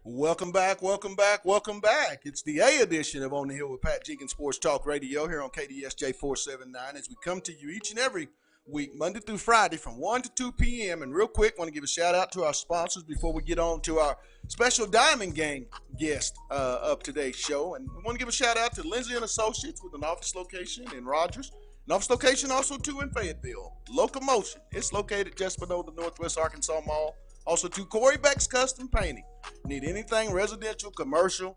Welcome back, welcome back, welcome back. It's the A edition of On the Hill with Pat Jenkins Sports Talk Radio here on KDSJ 479 as we come to you each and every week, Monday through Friday from 1 to 2 p.m. And real quick, want to give a shout out to our sponsors before we get on to our special Diamond Gang guest of today's show. And we want to give a shout out to Lindsay and Associates with an office location in Rogers. An office location also too in Fayetteville. Locomotion. It's located just below the Northwest Arkansas Mall. Also to Corey Beck's Custom Painting. Need anything residential, commercial?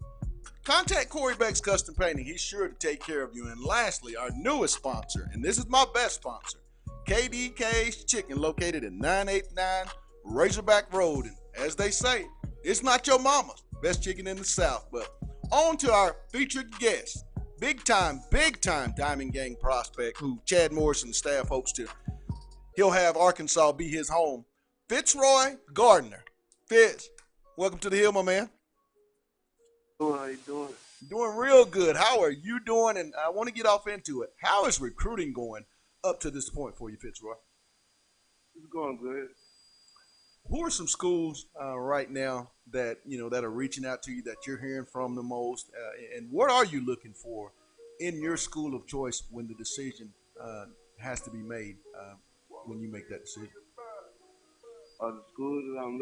Contact Corey Beck's Custom Painting. He's sure to take care of you. And lastly, our newest sponsor, and this is my best sponsor, KDK's Chicken, located at 989 Razorback Road. And as they say, it's not your mama's best chicken in the South. But on to our featured guest, big time Diamond Gang prospect who Chad Morris and the staff hopes to. He'll have Arkansas be his home. Fitzroy Gardner. Fitz, welcome to the Hill, my man. How you doing? Doing real good. How are you doing? And I want to get off into it. How is recruiting going up to this point for you, Fitzroy? It's going good. Who are some schools right now that that are reaching out to you that you're hearing from the most? And what are you looking for in your school of choice when the decision has to be made when you make that decision? The schools that I'm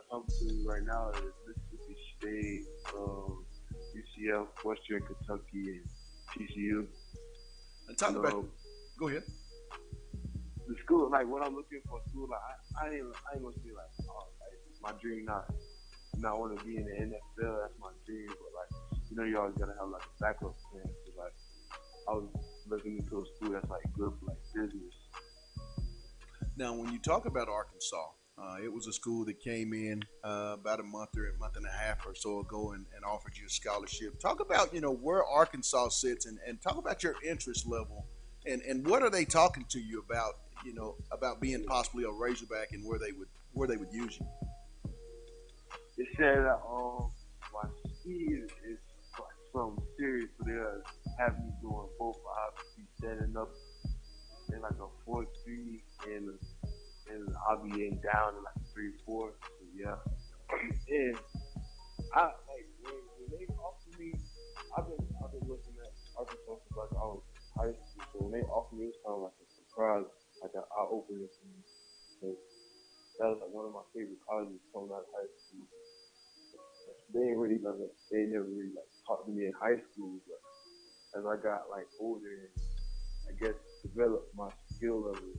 talking to right now is Mississippi State, UCF, Western Kentucky, and TCU. And talk about. Go ahead. The school, like what I'm looking for, school, like I ain't gonna say like, like my dream not want to be in the NFL. That's my dream, but like you always gotta have like a backup plan. So like I was looking into a school that's like good for like business. Now, when you talk about Arkansas, it was a school that came in about a month and a half or so ago and offered you a scholarship. Talk about, where Arkansas sits and talk about your interest level and what are they talking to you about, about being possibly a Razorback and where they would use you. They said that my speed is like something serious, so they'll have me doing both. I'll be standing up in like a 4-3 and I'll be in down in like a 3-4. So yeah. And I like when they offered me, I've been looking at Arkansas since like I was high school. So when they offered me, it was kind of like a surprise, like an eye opener for me. So that was like one of my favorite colleges coming out of high school. They never really like taught me in high school, but as I got like older and I guess developed my skill level,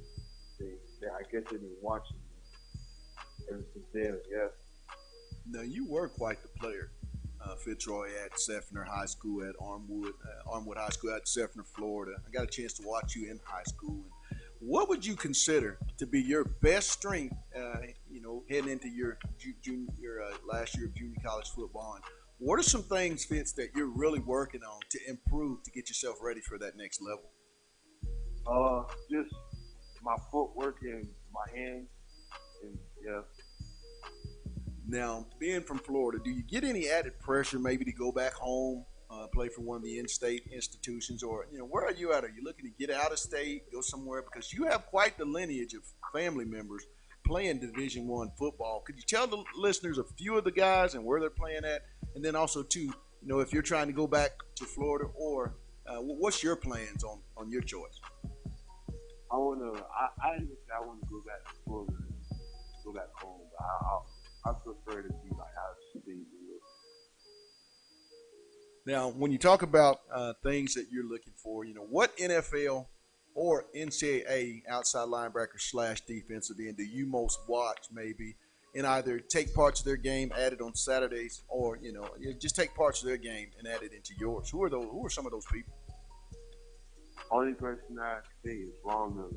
I guess they've been watching me ever since then, yeah. Now, you were quite the player, Fitzroy, at Seffner High School, at Armwood High School, at Seffner, Florida. I got a chance to watch you in high school. And what would you consider to be your best strength, heading into your last year of junior college football? And what are some things, Fitz, that you're really working on to improve to get yourself ready for that next level? Just my footwork and my hands, and yeah. Now, being from Florida, do you get any added pressure maybe to go back home, play for one of the in-state institutions, or where are you at? Are you looking to get out of state, go somewhere, because you have quite the lineage of family members playing Division I football? Could you tell the listeners a few of the guys and where they're playing at, and then also too, if you're trying to go back to Florida, or what's your plans on your choice? I didn't say I want to go back to Florida, go back home. But I prefer to be like out of state. Now, when you talk about things that you're looking for, what NFL or NCAA outside linebacker / defensive end do you most watch maybe, and either take parts of their game, add it on Saturdays, or just take parts of their game and add it into yours? Who are some of those people? Only person I say is Von Miller.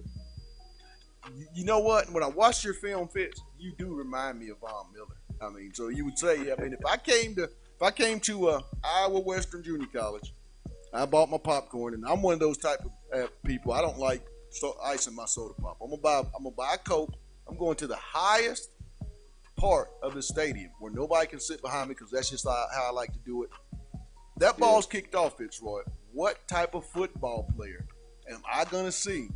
You know what? When I watched your film, Fitz, you do remind me of Von Miller. I mean, so you would say, if I came to Iowa Western Junior College, I bought my popcorn, and I'm one of those type of people. I don't like ice in my soda pop. I'm gonna buy a Coke. I'm going to the highest part of the stadium where nobody can sit behind me because that's just how I like to do it. That ball's kicked off, Fitzroy. What type of football player am I going to see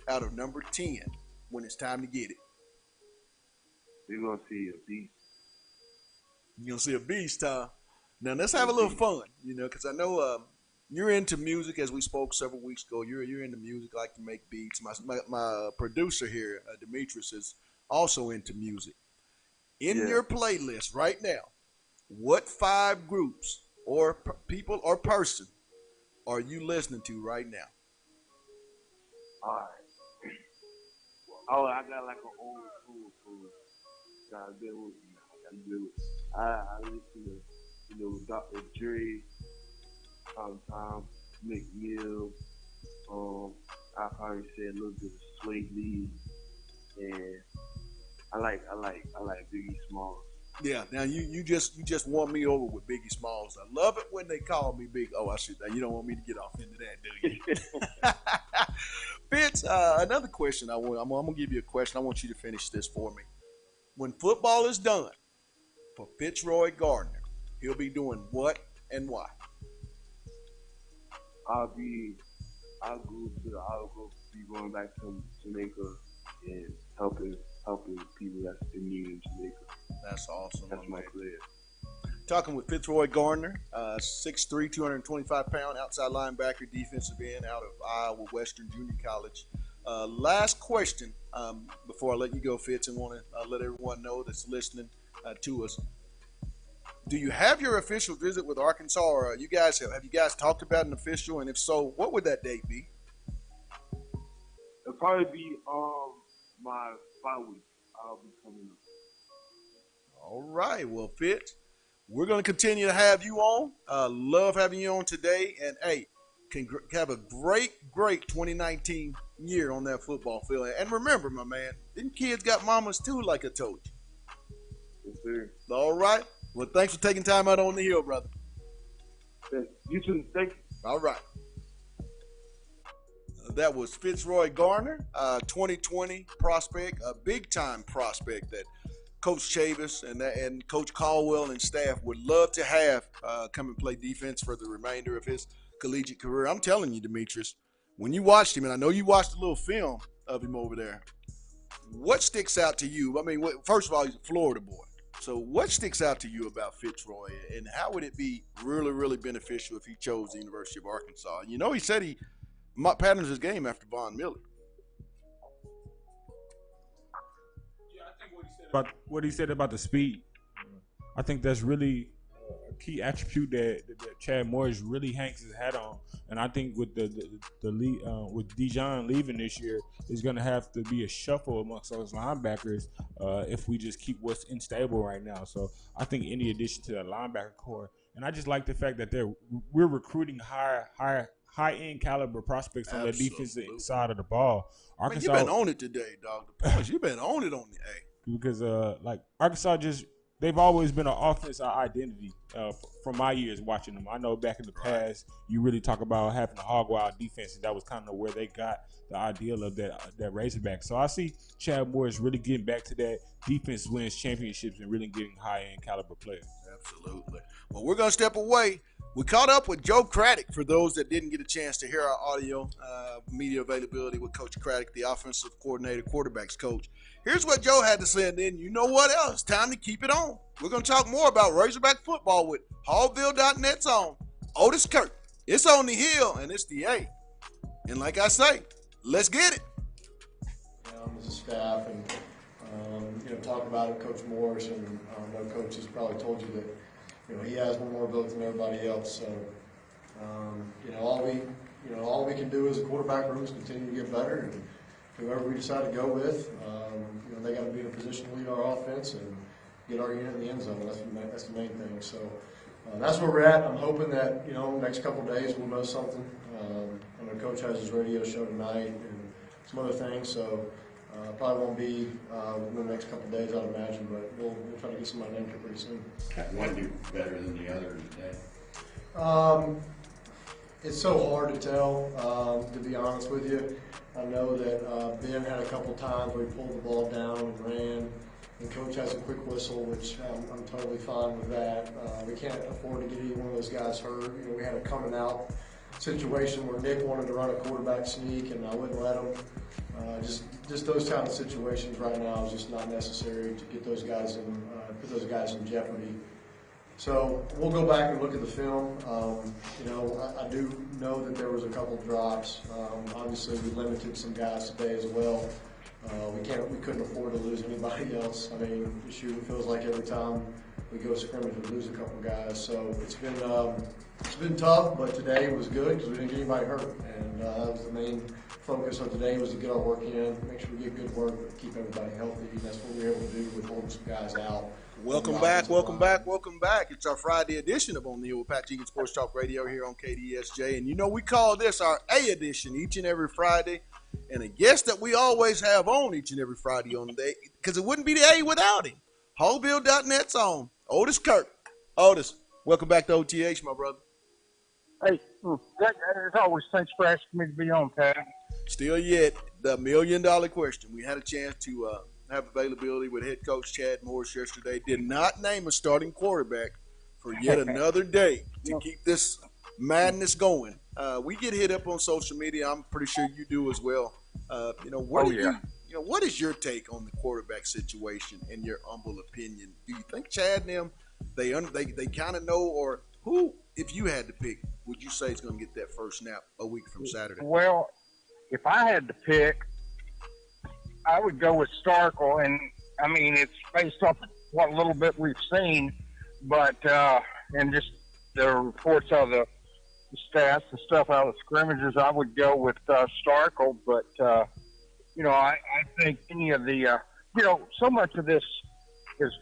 out of number 10 when it's time to get it? You're going to see a beast. You're gonna see a beast, huh? Now let's have a little fun, because I know you're into music, as we spoke several weeks ago. You're into music, like to make beats. My producer here, Demetrius, is also into music. In Yeah. your playlist right now, what 5 groups or people or person are you listening to right now? All right. Oh, I got like an old school. Gotta deal with me. I gotta deal with. I listen to, Dr. Dre, Tom, McNeil. I probably say a little bit of Sway Lee, and I like Biggie Smalls. Yeah, now you just won me over with Biggie Smalls. I love it when they call me Big. Oh, I should. You don't want me to get off into that, do you? Fitz, another question. I'm gonna give you a question. I want you to finish this for me. When football is done for Fitzroy Gardner, he'll be doing what and why? I'll be I'll go be going back to Jamaica and helping people that's in need in Jamaica. That's awesome. That's my plan. Talking with Fitzroy Gardner, 6'3", 225-pound outside linebacker, defensive end out of Iowa Western Junior College. Last question before I let you go, Fitz, and want to let everyone know that's listening to us. Do you have your official visit with Arkansas, or have you guys talked about an official? And if so, what would that date be? It'll probably be my 5 weeks. I'll be coming up. All right. Well, Fitz, we're going to continue to have you on. Love having you on today. And, hey, have a great 2019 year on that football field. And remember, my man, them kids got mamas too, like I told you. Yes, sir. All right. Well, thanks for taking time out on the hill, brother. You too. Thank you. All right. That was Fitzroy Gardner, 2020 prospect, a big-time prospect that Coach Chavis and Coach Caldwell and staff would love to have come and play defense for the remainder of his collegiate career. I'm telling you, Demetrius, when you watched him, and I know you watched a little film of him over there, what sticks out to you? I mean, first of all, he's a Florida boy. So what sticks out to you about Fitzroy, and how would it be really, really beneficial if he chose the University of Arkansas? He said he patterns his game after Von Miller. Yeah, I think what he said about the speed. I think that's really a key attribute that Chad Morris really hangs his hat on. And I think with with Dijon leaving this year, there's going to have to be a shuffle amongst those linebackers if we just keep what's unstable right now. So I think any addition to that linebacker core, and I just like the fact that we're recruiting high-end caliber prospects on the defensive side of the ball. Arkansas, man, you've been on it today, dog. The points, you've been on it on the A. Because Arkansas they've always been an offensive identity from my years watching them. I know back in the past, you really talk about having a hog wild defense, and that was kind of where they got the ideal of that Razorback. So I see Chad Morris really getting back to that defense wins championships and really getting high-end caliber players. Absolutely. Well, we're going to step away. We caught up with Joe Craddock, for those that didn't get a chance to hear our audio media availability with Coach Craddock, the offensive coordinator, quarterbacks coach. Here's what Joe had to say, and then you know what else? Time to keep it on. We're going to talk more about Razorback football with Hallville.net's own Otis Kirk. It's on the hill, and it's the A. And like I say, let's get it. As a staff, and talk about it, Coach Morris, and I know Coach has probably told you that he has one more vote than everybody else. So all we can do as a quarterback room is continue to get better, and whoever we decide to go with, they got to be in a position to lead our offense and get our unit in the end zone. That's the main thing. So that's where we're at. I'm hoping that next couple of days we'll know something. I know Coach has his radio show tonight and some other things, so probably won't be within the next couple of days, I'd imagine, but we'll try to get somebody in here pretty soon. One do better than the other today? It's so hard to tell, to be honest with you. I know that Ben had a couple times where he pulled the ball down and ran, and Coach has a quick whistle, which I'm totally fine with that. We can't afford to get either one of those guys hurt. We had a coming out situation where Nick wanted to run a quarterback sneak, and I wouldn't let him. Just those kind of situations right now is just not necessary to get those guys in, put those guys in jeopardy. So we'll go back and look at the film. I do know that there was a couple drops. Obviously, we limited some guys today as well. We couldn't afford to lose anybody else. I mean, shoot, it feels like every time we go scrimmage, we lose a couple guys. So it's been tough, but today was good because we didn't get anybody hurt, and that was the main focus of today, was to get our work in, make sure we get good work, but keep everybody healthy. And that's what we were able to do with holding some guys out. Welcome back, welcome back, welcome back. It's our Friday edition of On the Hill with Pat Jenkins Sports Talk Radio here on KDSJ. And we call this our A edition each and every Friday. And a guest that we always have on each and every Friday on the day, because it wouldn't be the A without him. Hallbill.net's on Otis Kirk. Otis, welcome back to OTH, my brother. Hey, as always, thanks for asking me to be on, Pat. Still yet, the $1 million question. We had a chance to have availability with head coach Chad Morris yesterday. Did not name a starting quarterback for yet another day to keep this madness going. We get hit up on social media. I'm pretty sure you do as well. What is your take on the quarterback situation in your humble opinion? Do you think Chad and them, they kind of know, or who, if you had to pick, would you say is going to get that first snap a week from Saturday? Well, if I had to pick, I would go with Starkle, and I mean, it's based off what little bit we've seen, but and just the reports of the stats and stuff out of the scrimmages, I would go with Starkle. But I think any of the so much of this is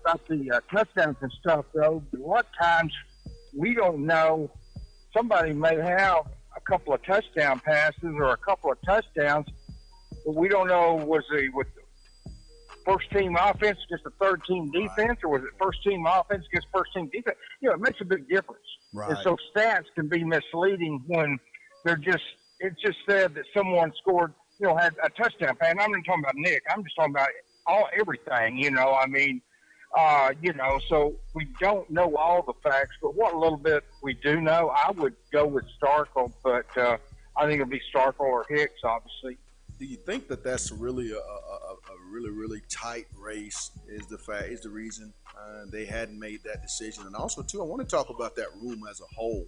about the touchdowns and stuff, though. But a lot of times we don't know. Somebody may have a couple of touchdown passes or a couple of touchdowns, but we don't know, was he with the first team offense against the third team defense, or was it first team offense against first team defense? It makes a big difference. Right. And so stats can be misleading when it's just said that someone scored, had a touchdown pass. And I'm not talking about Nick. I'm just talking about everything, so we don't know all the facts, but what little bit we do know, I would go with Starkle, but I think it'll be Starkle or Hicks, obviously. Do you think that that's really a really, really tight race is the reason they hadn't made that decision? And also, too, I want to talk about that room as a whole.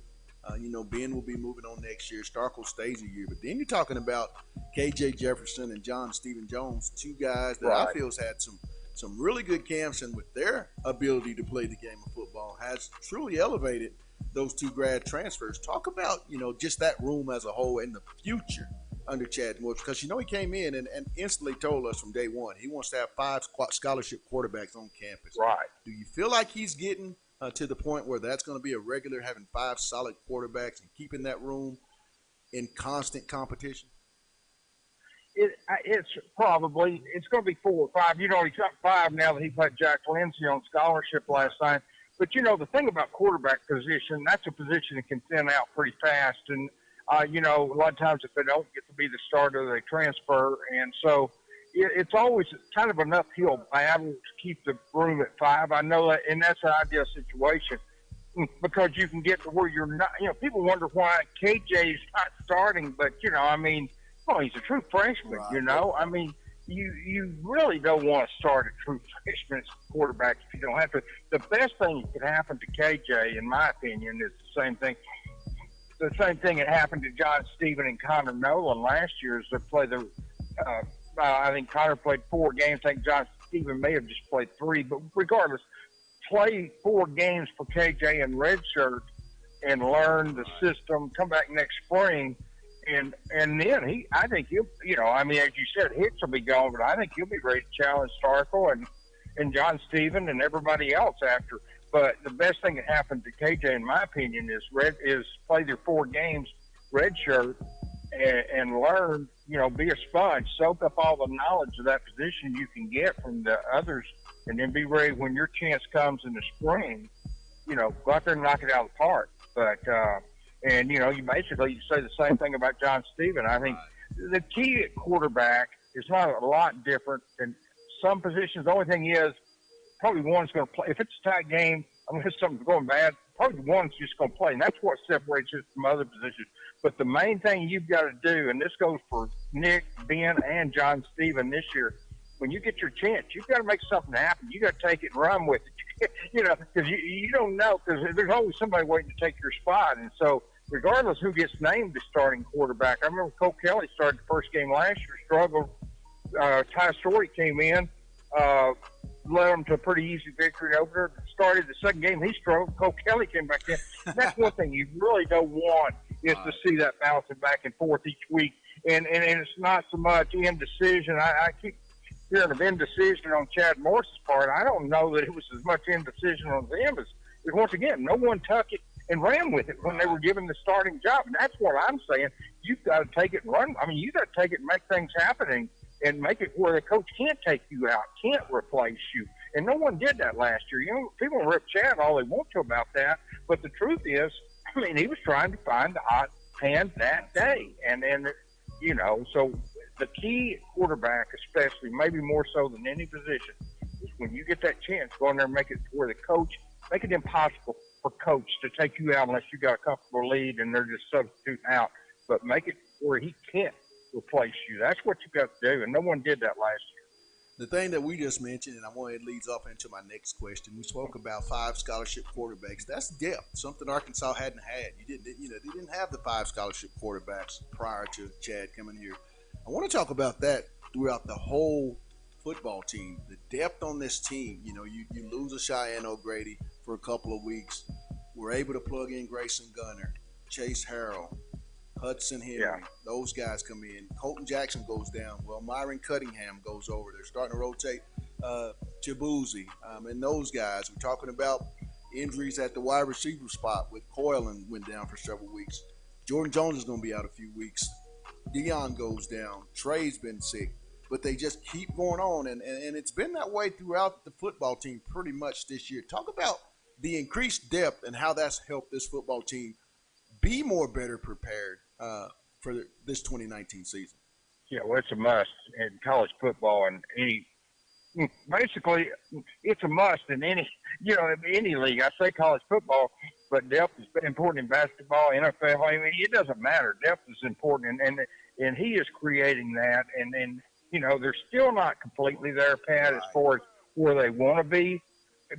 Ben will be moving on next year. Starkle stays a year. But then you're talking about K.J. Jefferson and John Stephen Jones, two guys that I feel has had some really good camps, and with their ability to play the game of football has truly elevated those two grad transfers. Talk about, just that room as a whole in the future under Chad Morris, because he came in and instantly told us from day one he wants to have 5 scholarship quarterbacks on campus. Right. Do you feel like he's getting to the point where that's going to be a regular, having 5 solid quarterbacks and keeping that room in constant competition? It's going to be 4 or 5. He's got 5 now that he played Jack Lindsey on scholarship last night. But, the thing about quarterback position, that's a position that can thin out pretty fast. And, a lot of times if they don't get to be the starter, they transfer. And so it's always kind of an uphill battle to keep the room at 5. I know that, and that's an ideal situation because you can get to where you're not. People wonder why KJ's not starting, but, he's a true freshman, right. You really don't want to start a true freshman as a quarterback if you don't have to. The best thing that could happen to KJ, in my opinion, is the same thing. The same thing that happened to John Stephen and Connor Nolan last year is they played I think Connor played 4 games. I think John Stephen may have just played 3. But regardless, play 4 games for KJ in redshirt and learn the system, come back next spring. And then I think he'll, as you said, Hicks will be gone, but I think he'll be ready to challenge Starkle and John Stephen and everybody else after. But the best thing that happened to KJ, in my opinion, is play their 4 games redshirt and learn, be a sponge, soak up all the knowledge of that position you can get from the others, and then be ready when your chance comes in the spring, go out there and knock it out of the park. But, you basically say the same thing about John Stephen. I think the key at quarterback is not a lot different than some positions. The only thing is probably one's going to play. If it's a tight game, unless something's going bad, probably one's just going to play. And that's what separates it from other positions. But the main thing you've got to do, and this goes for Nick, Ben, and John Stephen this year, when you get your chance, you've got to make something happen. You got to take it and run with it. Because you don't know, because there's always somebody waiting to take your spot. And so regardless who gets named the starting quarterback, I remember Cole Kelly started the first game last year, struggled. Ty Story came in, led them to a pretty easy victory over there. Started the second game, he struggled. Cole Kelly came back in. That's one thing you really don't want, is to see that bouncing back and forth each week. And it's not so much indecision. I keep hearing of indecision on Chad Morris's part. I don't know that it was as much indecision on them as once again, no one took it and ran with it when they were given the starting job. And that's what I'm saying. You've got to take it and run. I mean, you've got to take it and make things happen and make it where the coach can't take you out, can't replace you. And no one did that last year. People rip Chad all they want to about that, but the truth is, I mean, he was trying to find the hot hand that day. And so the key quarterback, especially, maybe more so than any position, is when you get that chance, go in there and make it to where the coach, make it impossible for coach to take you out unless you got a comfortable lead and they're just substituting out. But make it where he can't replace you. That's what you got to do, and no one did that last year. The thing that we just mentioned, and I want it leads off into my next question. We spoke about 5 scholarship quarterbacks. That's depth, something Arkansas hadn't had. They didn't have the 5 scholarship quarterbacks prior to Chad coming here. I want to talk about that throughout the whole football team. The depth on this team. You lose a Cheyenne O'Grady for a couple of weeks. We're able to plug in Grayson Gunner, Chase Harrell, Hudson Henry. Those guys come in. Colton Jackson goes down. Well, Myron Cunningham goes over. They're starting to rotate Chibuzi and those guys. We're talking about injuries at the wide receiver spot with Coyle and went down for several weeks. Jordan Jones is going to be out a few weeks. Dion goes down. Trey's been sick. But they just keep going on, and it's been that way throughout the football team pretty much this year. Talk about the increased depth and how that's helped this football team be better prepared for this 2019 season. Yeah, well, it's a must in college football and basically it's a must in any league. I say college football, but depth is important in basketball, NFL. I mean, it doesn't matter. Depth is important, and he is creating that, and they're still not completely there, Pat, as far as where they want to be,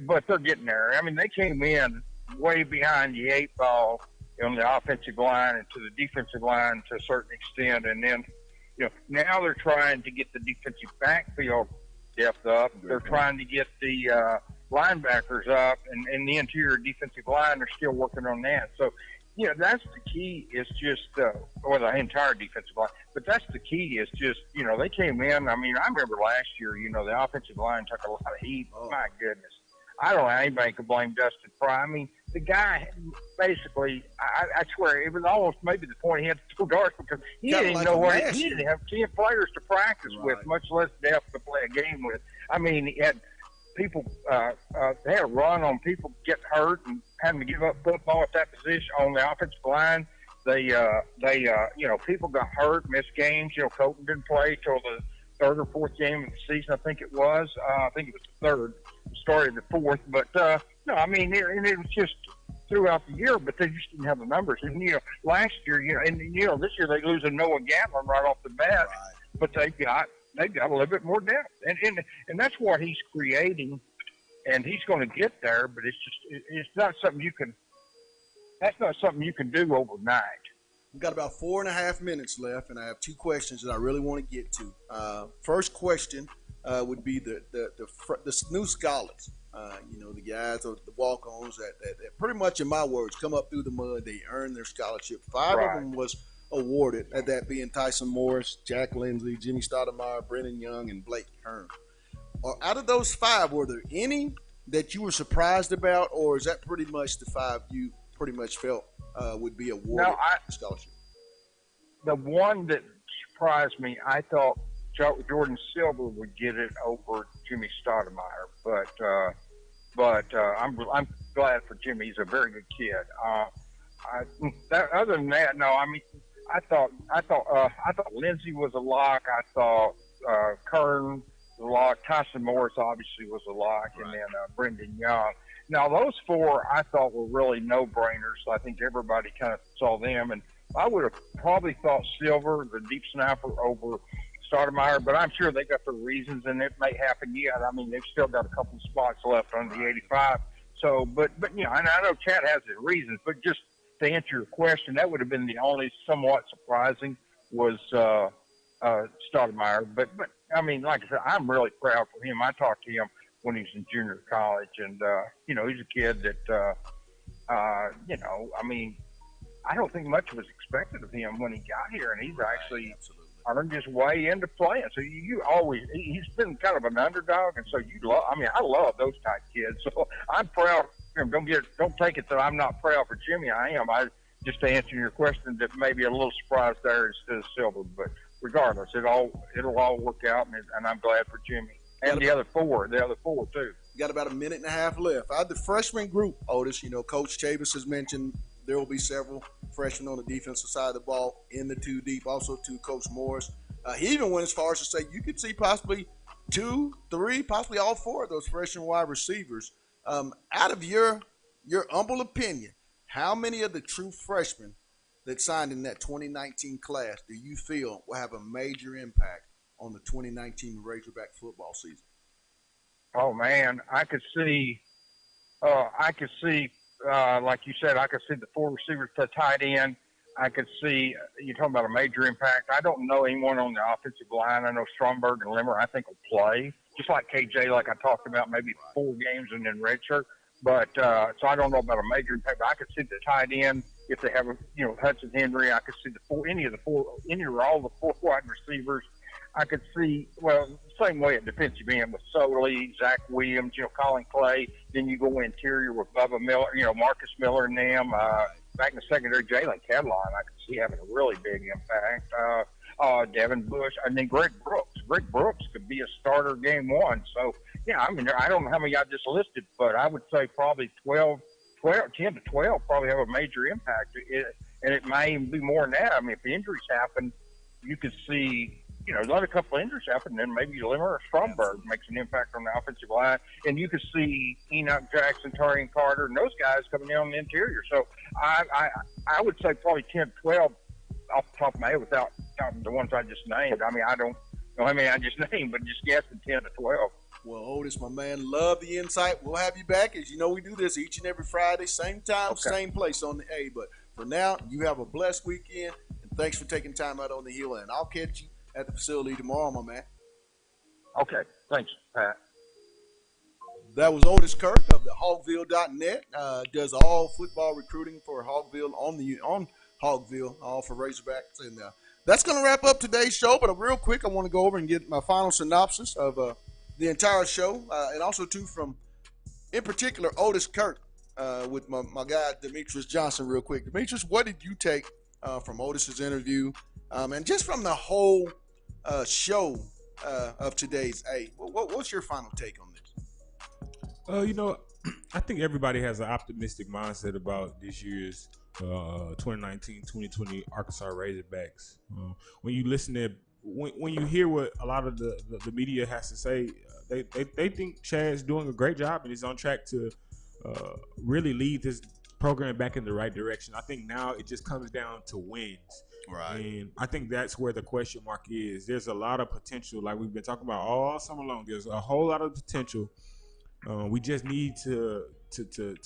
but they're getting there. I mean, they came in way behind the 8 ball on the offensive line and to the defensive line to a certain extent, and then now they're trying to get the defensive backfield depth up. They're trying to get the linebackers up, and the interior defensive line, they're still working on that. So, that's the key, is just, or the entire defensive line. But that's the key, is just, they came in. I mean, I remember last year, the offensive line took a lot of heat. Oh. My goodness. I don't know anybody could blame Dustin Fry. I mean, the guy basically, I swear, it was almost maybe the point he had to throw darts because he didn't even know what he didn't have 10 players to practice with, much less depth to play a game with. I mean, he had people, they had a run on people getting hurt and having to give up football at that position on the offensive line. They people got hurt, missed games. Colton didn't play till the 3rd or 4th game of the season, I think it was. I think it was the 3rd. Started the 4th, but no, I mean, it was just throughout the year, but they just didn't have the numbers. And last year, and this year they losing Noah Gatlin right off the bat, but they've got a little bit more depth, and that's what he's creating, and he's going to get there. But it's not something you can. That's not something you can do overnight. We've got about 4.5 minutes left, and I have 2 questions that I really want to get to. First question would be the new scholars. The guys, the walk-ons that pretty much, in my words, come up through the mud. They earn their scholarship. 5 of them was awarded, that being Tyson Morris, Jack Lindsey, Jimmy Stoudemire, Brennan Young, and Blake Hearn. Out of those 5, were there any that you were surprised about, or is that pretty much the 5 you pretty much felt would be awarded scholarship? The one that surprised me, I thought Jordan Silver would get it over Jimmy Stoudemire, but I'm glad for Jimmy. He's a very good kid. Other than that, no. I mean, I thought Lindsey was a lock. I thought Kern was a lock. Tyson Morris obviously was a lock, and then Brendan Young. Now those 4 I thought were really no-brainers. I think everybody kind of saw them, and I would have probably thought Silver, the deep snapper, over Stoudemire, but I'm sure they got their reasons, and it may happen yet. I mean, they've still got a couple of spots left on the 85. So, but you know, and I know Chad has his reasons, but just to answer your question, that would have been the only somewhat surprising was Stoudemire. But I mean, like I said, I'm really proud for him. I talked to him when he was in junior college, and you know, he's a kid that you know, I mean, I don't think much was expected of him when he got here, and he's actually on his way into playing. So you always, he's been kind of an underdog, and so you love. I mean, I love those type kids. So I'm proud of him. Don't take it that I'm not proud for Jimmy. I am. Just to answer your question, that maybe a little surprise there instead of Silver, but regardless, it'll all work out, and I'm glad for Jimmy and the other four too. Got about a minute and a half left. The freshman group, Otis, you know, Coach Chavis has mentioned there will be several freshmen on the defensive side of the ball in the 2 deep. Also, to Coach Morris. He even went as far as to say you could see possibly 2, 3, possibly all 4 of those freshman wide receivers. Out of your humble opinion, how many of the true freshmen that signed in that 2019 class do you feel will have a major impact on the 2019 Razorback football season? Oh man, I could see, like you said, I could see the 4 receivers to tight end. I could see, you're talking about a major impact. I don't know anyone on the offensive line. I know Stromberg and Limmer, I think, will play. Just like KJ, like I talked about, maybe 4 games and then redshirt. But, so I don't know about a major impact. But I could see the tight end, if they have, you know, Hudson Henry. I could see any or all the 4 wide receivers. I could see, well, same way at defensive end with Soley, Zach Williams, you know, Colin Clay. Then you go interior with Bubba Miller, you know, Marcus Miller and them. Back in the secondary, Jalen Cadline, I could see having a really big impact. Devin Bush, and then Greg Brooks. Greg Brooks could be a starter game 1. So, yeah, I mean, I don't know how many I just listed, but I would say probably 10 to 12 probably have a major impact. And it may even be more than that. I mean, if the injuries happen, you could see, you know, let a couple of injuries happen, then maybe Limmer or Stromberg makes an impact on the offensive line. And you could see Enoch Jackson, Tarian Carter, and those guys coming in on the interior. So I would say probably 10 to 12 off the top of my head without counting the ones I just named. I mean, I don't know how many I just named, but just guessing 10 to 12. Well, Otis, my man, love the insight. We'll have you back. As you know, we do this each and every Friday, same time, same place on the A. But for now, you have a blessed weekend, and thanks for taking time out on the hill. And I'll catch you at the facility tomorrow, my man. Okay. Thanks, Pat. That was Otis Kirk of the Hogville.net. Does all football recruiting for Hogville on Hogville, all for Razorbacks. And that's going to wrap up today's show. But real quick, I want to go over and get my final synopsis of the entire show, and also too from, in particular, Otis Kirk with my guy Demetrius Johnson. Real quick, Demetrius, what did you take from Otis's interview, and just from the whole show of today's A? What's your final take on this? You know, I think everybody has an optimistic mindset about this year's 2019-2020 Arkansas Razorbacks. When you listen to, when you hear what a lot of the media has to say, they think Chad's doing a great job and he's on track to really lead this program back in the right direction. I think now it just comes down to wins. Right. And I think that's where the question mark is. There's a lot of potential, like we've been talking about all summer long. There's a whole lot of potential. We just need to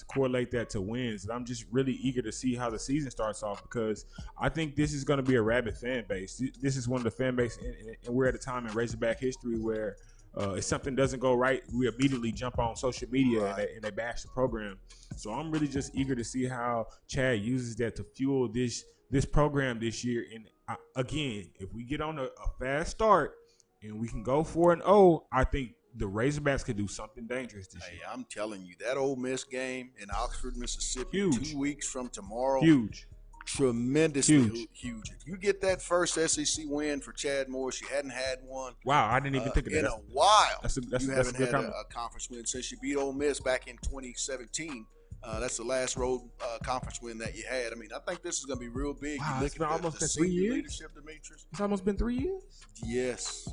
correlate that to wins. And I'm just really eager to see how the season starts off, because I think this is going to be a rabid fan base. This is one of the fan base, and we're at a time in Razorback history where if something doesn't go right, we immediately jump on social media and they bash the program. So I'm really just eager to see how Chad uses that to fuel this program this year. And again, if we get on a fast start and we can go 4-0, I think the Razorbacks could do something dangerous this year. I'm telling you, that Ole Miss game in Oxford, Mississippi, huge. 2 weeks from tomorrow, huge, tremendously huge. If you get that first SEC win for Chad Morris, you hadn't had one. Wow, I didn't even think of that in a while. You haven't had a conference win since you beat Ole Miss back in 2017. That's the last road conference win that you had. I mean, I think this is going to be real big. Wow, you it's been almost been 3 years. Leadership, Demetrius. It's almost been 3 years. Yes.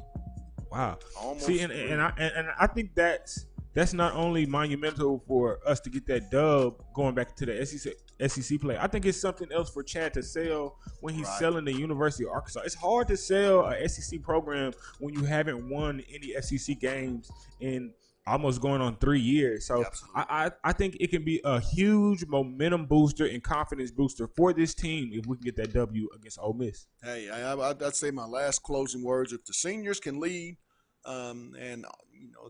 Wow. Almost. See, and I think that's not only monumental for us to get that dub going back to the SEC. SEC play. I think it's something else for Chad to sell when he's Right. selling the University of Arkansas. It's hard to sell a SEC program when you haven't won any SEC games in almost going on 3 years. So Yeah, absolutely. I think it can be a huge momentum booster and confidence booster for this team if we can get that W against Ole Miss. Hey, I'd say my last closing words: if the seniors can lead, and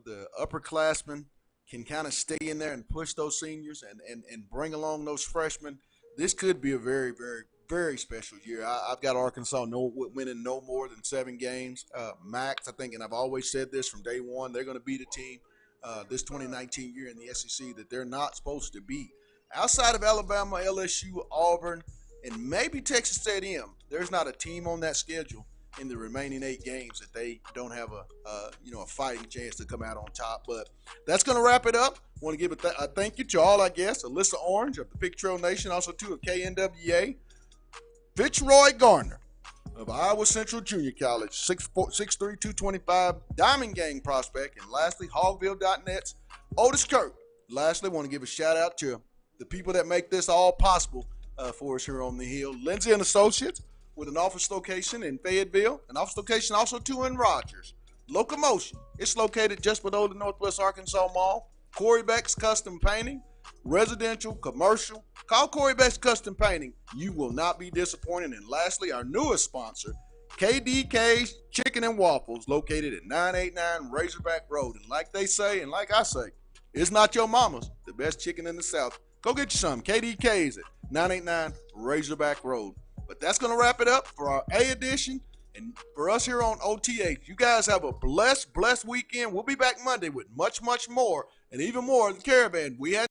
the upperclassmen can kind of stay in there and push those seniors and bring along those freshmen, this could be a very, very, very special year. I've got Arkansas winning no more than 7 games max. I think, and I've always said this from day one, they're going to beat a team this 2019 year in the SEC that they're not supposed to beat. Outside of Alabama, LSU, Auburn, and maybe Texas A&M, there's not a team on that schedule in the remaining 8 games that they don't have a fighting chance to come out on top. But that's going to wrap it up. I want to give a thank you to all, I guess, Alyssa Orange of the Big Trail Nation, also to KNWA, Fitzroy Garner of Iowa Central Junior College, 6'3", 225, Diamond Gang prospect, and lastly, Hogville.net's Otis Kirk. Lastly, I want to give a shout out to the people that make this all possible for us here on the Hill. Lindsay and Associates, with an office location in Fayetteville, an office location also too in Rogers. Locomotion, it's located just below the Northwest Arkansas Mall. Corey Beck's Custom Painting, residential, commercial. Call Corey Beck's Custom Painting. You will not be disappointed. And lastly, our newest sponsor, KDK's Chicken and Waffles, located at 989 Razorback Road. And like they say, and like I say, it's not your mama's, the best chicken in the South. Go get you some. KDK's at 989 Razorback Road. But that's going to wrap it up for our A edition and for us here on OTH. You guys have a blessed weekend. We'll be back Monday with much, much more and even more of the Caravan. We had